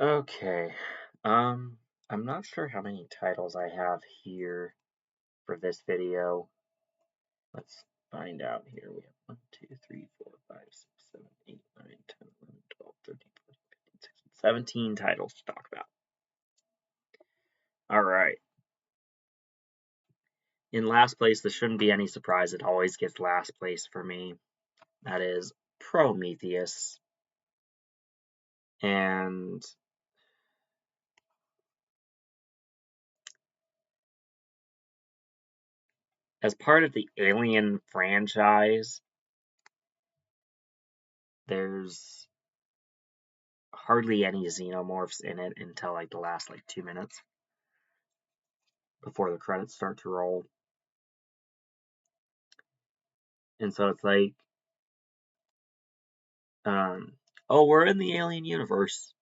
Okay. I'm not sure how many titles I have here for this video. Let's find out here. We have 1, 2, 3, 4, 5, 6, 7, 8, 9, 10, 11, 12, 13, 14, 15, 16, 17 titles to talk about. All right. In last place, this shouldn't be any surprise. It always gets last place for me. That is Prometheus. And as part of the Alien franchise, there's hardly any xenomorphs in it until like the last 2 minutes before the credits start to roll. And so it's like, oh, we're in the Alien universe,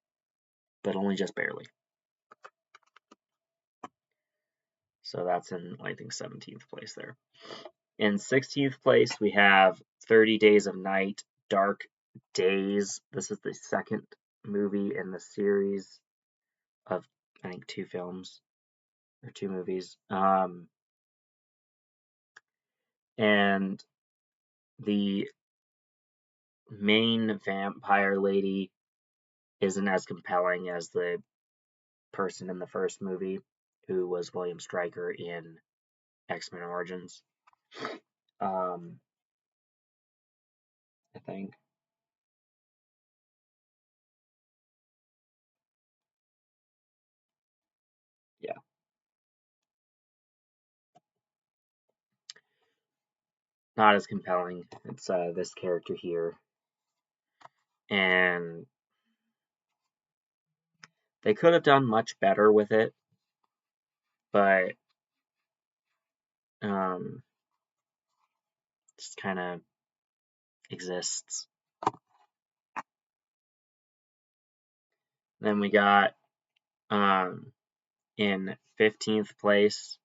but only just barely. So that's in, I think, 17th place there. In 16th place, we have 30 Days of Night, Dark Days. This is the second movie in the series of, I think, 2 films or 2 movies. And the main vampire lady isn't as compelling as the person in the first movie, who was William Stryker in X-Men Origins. I think. Yeah. Not as compelling. It's this character here. And they could have done much better with it, but just kind of exists. Then we got in 15th place,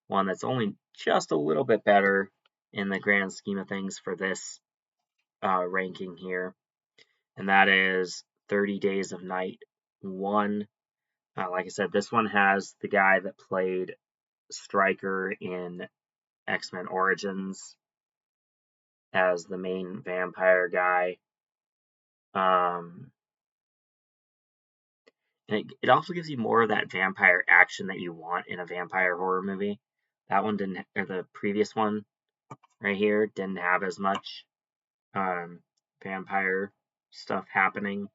one that's only just a little bit better in the grand scheme of things for this ranking here, and that is 30 Days of Night 1. Like I said, this one has the guy that played Stryker in X-Men Origins as the main vampire guy. And it also gives you more of that vampire action that you want in a vampire horror movie. That one didn't, or the previous one right here didn't have as much vampire stuff happening.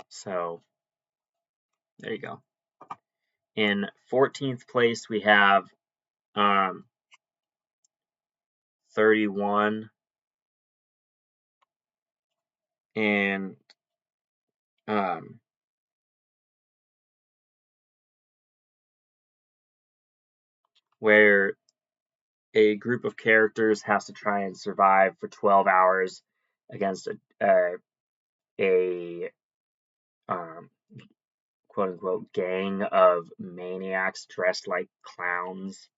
So there you go. In 14th place, we have 31, and where a group of characters has to try and survive for 12 hours against a quote unquote gang of maniacs dressed like clowns,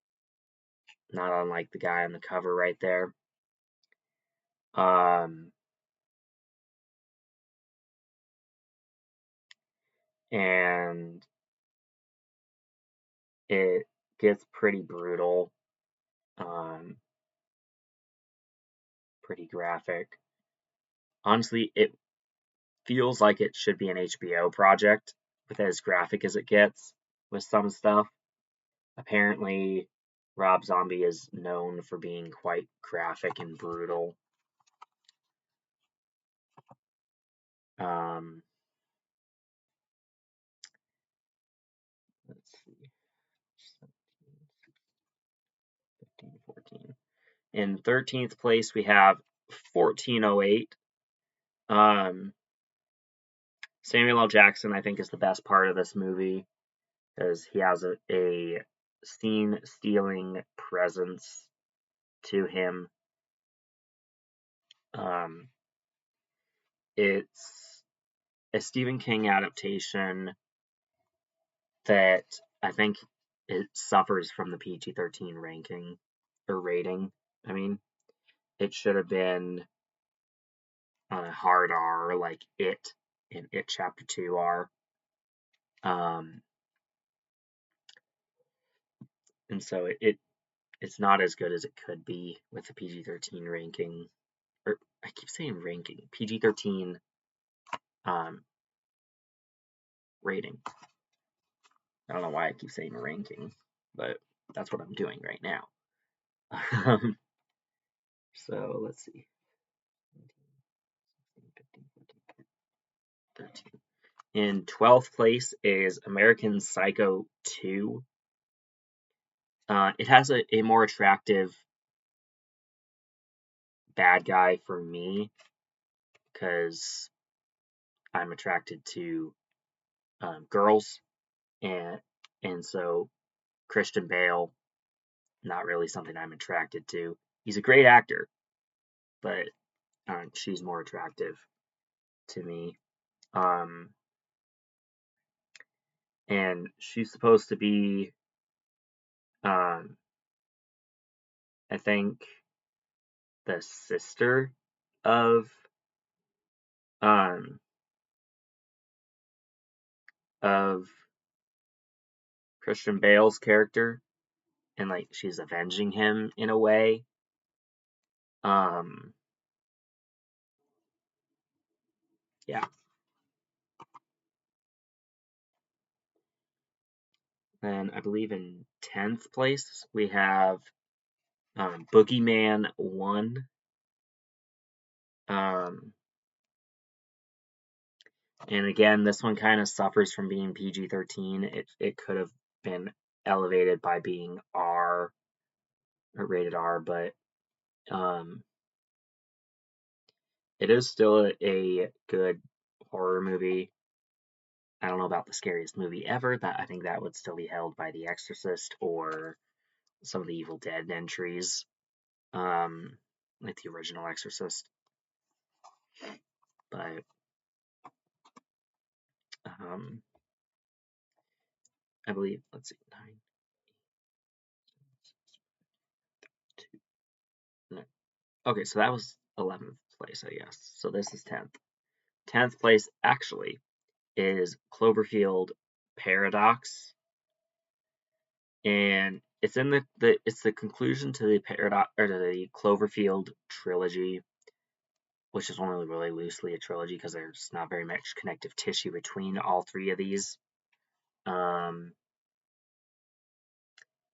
not unlike the guy on the cover right there. And it gets pretty brutal, pretty graphic. Honestly, it feels like it should be an HBO project with as graphic as it gets with some stuff. Apparently, Rob Zombie is known for being quite graphic and brutal. Let's see. 15, 14. In 13th place, we have 1408. Samuel L. Jackson, I think, is the best part of this movie because he has a scene-stealing presence to him. It's a Stephen King adaptation that I think it suffers from the PG-13 ranking or rating. I mean, it should have been on a hard R like It and It Chapter 2 are. And so it's not as good as it could be with the PG-13 ranking. Or I keep saying ranking, PG-13 rating. I don't know why I keep saying ranking, but that's what I'm doing right now. So let's see. 15, 14, 13. In 12th place is American Psycho 2. It has a more attractive bad guy for me because I'm attracted to girls, and so Christian Bale, not really something I'm attracted to. He's a great actor, but she's more attractive to me. And she's supposed to be, I think, the sister of um, of Christian Bale's character, and like she's avenging him in a way. Yeah. Then I believe in 10th place we have Boogeyman 1. And again, this one kind of suffers from being PG-13. It could have been elevated by being R or rated R, but it is still a good horror movie. I don't know about the scariest movie ever. That I think that would still be held by The Exorcist or some of the Evil Dead entries, like the original Exorcist. But I believe, let's see, 9, 2, okay, so that was 11th place, I guess. So this is 10th. 10th place actually is Cloverfield Paradox, and it's in it's the conclusion to the Paradox or the Cloverfield trilogy, which is only really loosely a trilogy because there's not very much connective tissue between all three of these.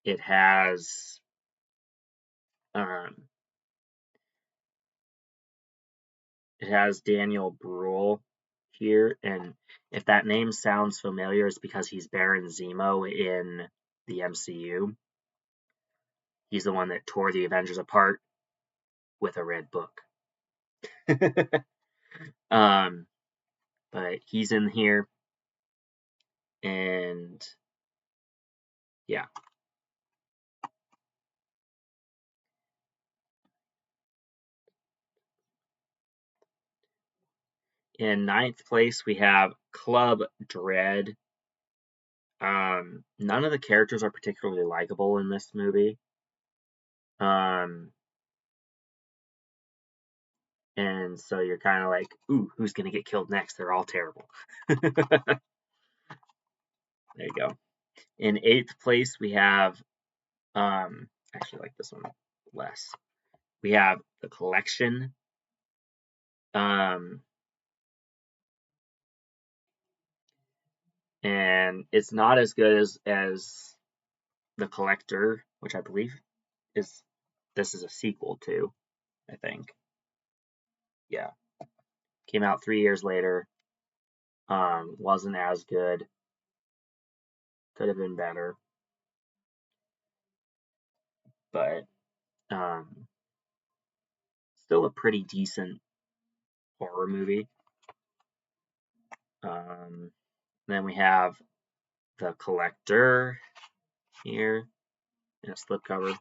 It has Daniel Bruhl here, and if that name sounds familiar, it's because he's Baron Zemo in the MCU. He's the one that tore the Avengers apart with a red book. But he's in here, and yeah. In 9th place, we have Club Dread. None of the characters are particularly likable in this movie. And so you're kind of like, ooh, who's going to get killed next? They're all terrible. There you go. In 8th place, we have, actually like this one less. We have The Collection. And it's not as good as The Collector, which I believe this is a sequel to, I think. Yeah. Came out 3 years later. Wasn't as good. Could have been better. But still a pretty decent horror movie. Then we have The Collector here in a slipcover.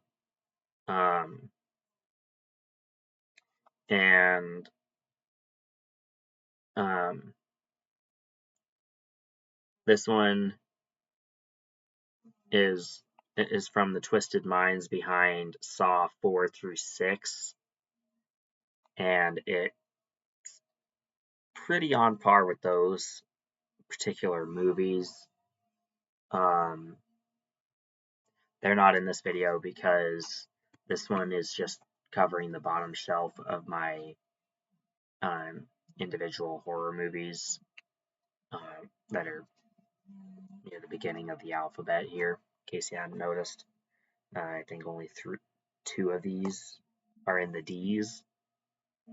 And this one is from the twisted minds behind Saw 4 through 6, and pretty on par with those particular movies. They're not in this video because this one is just covering the bottom shelf of my individual horror movies that are near the beginning of the alphabet here, in case you hadn't noticed. I think only two of these are in the D's.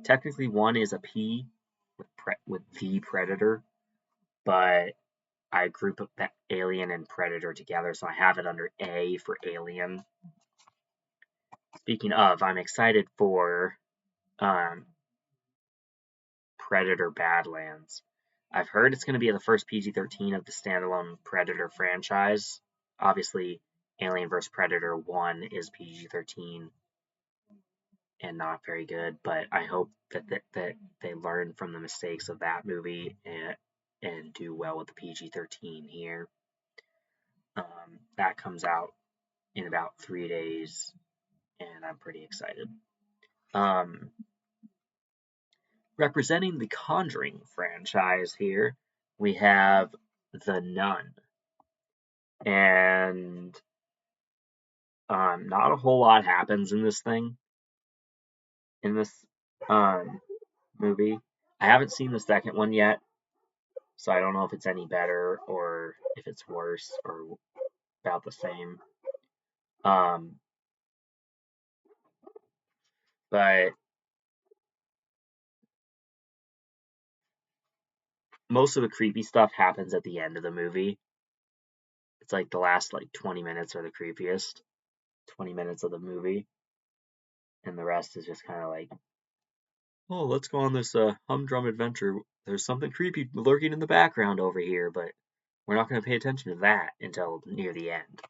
Technically, one is a P with the Predator, but I group up Alien and Predator together, so I have it under A for Alien. Speaking of, I'm excited for Predator Badlands. I've heard it's going to be the first PG-13 of the standalone Predator franchise. Obviously, Alien vs. Predator 1 is PG-13 and not very good, but I hope that they learn from the mistakes of that movie and do well with the PG-13 here. That comes out in about 3 days, and I'm pretty excited. Representing the Conjuring franchise here, we have The Nun. And not a whole lot happens in this movie. I haven't seen the second one yet, so I don't know if it's any better or if it's worse or about the same. But most of the creepy stuff happens at the end of the movie. It's like the last 20 minutes are the creepiest 20 minutes of the movie, and the rest is just kind of like, oh, let's go on this humdrum adventure. There's something creepy lurking in the background over here, but we're not going to pay attention to that until near the end.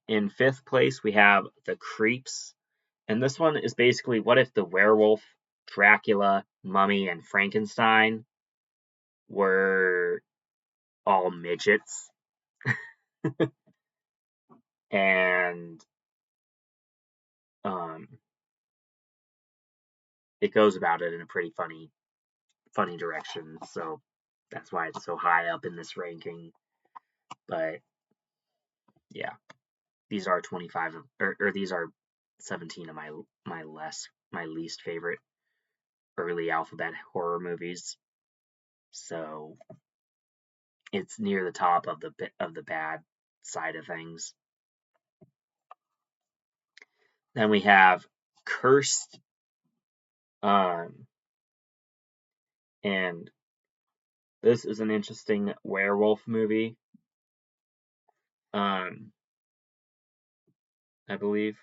In fifth place, we have The Creeps. And this one is basically, what if the werewolf, Dracula, Mummy, and Frankenstein were all midgets? And it goes about it in a pretty funny direction. So that's why it's so high up in this ranking. But yeah, these are 25 or these are 17 of my least favorite early alphabet horror movies. So it's near the top of the bad side of things. Then we have Cursed, and this is an interesting werewolf movie. I believe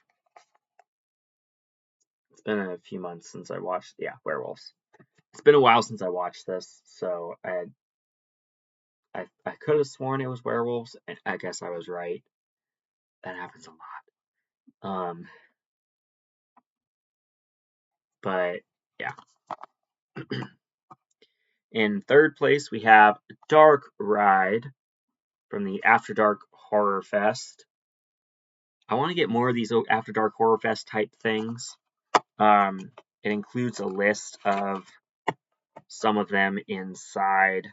it's been a few months since I watched. Yeah, werewolves. It's been a while since I watched this, so I could have sworn it was werewolves, and I guess I was right. That happens a lot. But yeah. In third place, we have Dark Ride from the After Dark Horror Fest. I want to get more of these After Dark Horror Fest type things. It includes a list of some of them inside.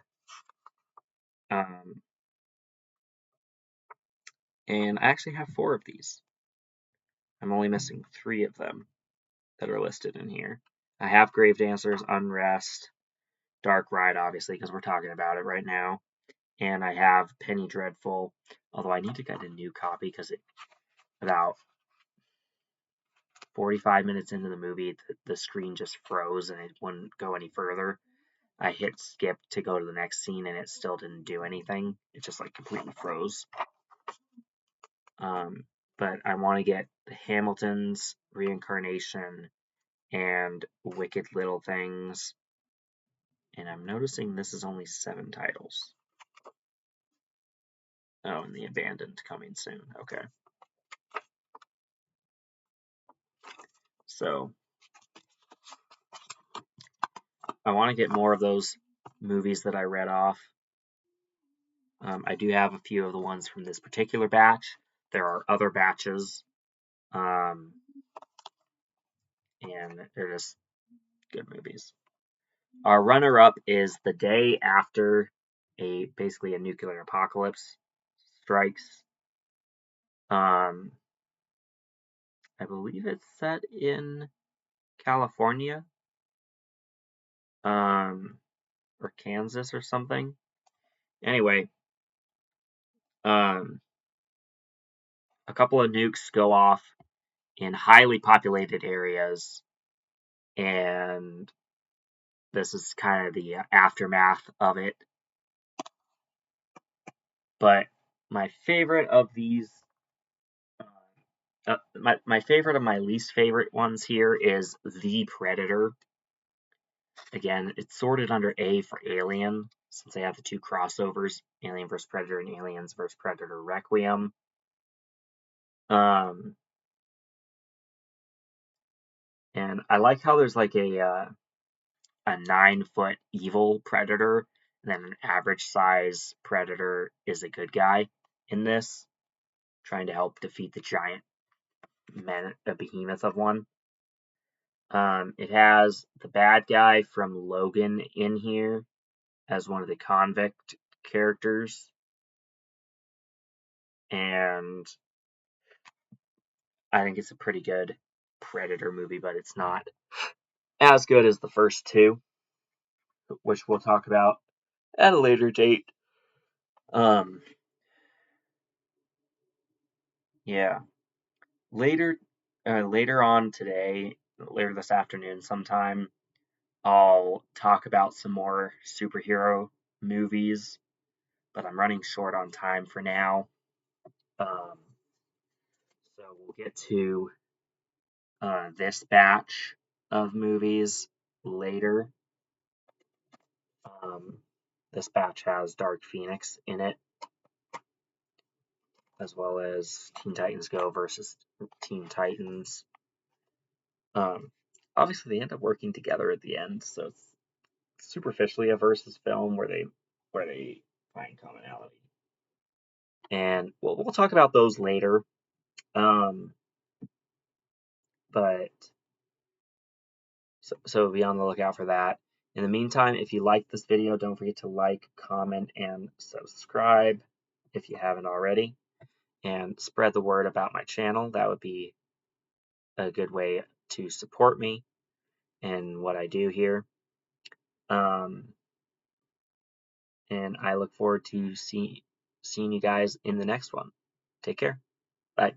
And I actually have 4 of these. I'm only missing 3 of them that are listed in here. I have Grave Dancers, Unrest, Dark Ride, obviously, because we're talking about it right now. And I have Penny Dreadful, although I need to get a new copy because about 45 minutes into the movie, the screen just froze and it wouldn't go any further. I hit skip to go to the next scene and it still didn't do anything. It just completely froze. But I want to get the Hamilton's Reincarnation and Wicked Little Things. And I'm noticing this is only 7 titles. Oh, and The Abandoned coming soon. Okay. So I want to get more of those movies that I read off. I do have a few of the ones from this particular batch. There are other batches. and they're just good movies. Our runner-up is The Day After, basically a nuclear apocalypse strikes. I believe it's set in California, or Kansas or something. Anyway, a couple of nukes go off in highly populated areas, and this is kind of the aftermath of it. But my favorite of these, my favorite of my least favorite ones here is The Predator. Again, it's sorted under A for Alien, since they have the two crossovers, Alien vs. Predator and Aliens vs. Predator Requiem. And I like how there's like a 9-foot evil predator, and then an average size predator is a good guy in this, trying to help defeat the giant behemoth of one. It has the bad guy from Logan in here as one of the convict characters, and I think it's a pretty good Predator movie, but it's not as good as the first two, which we'll talk about at a later date. Yeah. Later on today, later this afternoon sometime, I'll talk about some more superhero movies, but I'm running short on time for now. Um, so we'll get to this batch of movies later. This batch has Dark Phoenix in it, as well as Teen Titans Go versus Teen Titans. Obviously, they end up working together at the end, so it's superficially a versus film where they find commonality. And we'll talk about those later. But so be on the lookout for that. In the meantime, if you like this video, don't forget to like, comment, and subscribe if you haven't already. And spread the word about my channel. That would be a good way to support me and what I do here. And I look forward to seeing you guys in the next one. Take care. Bye.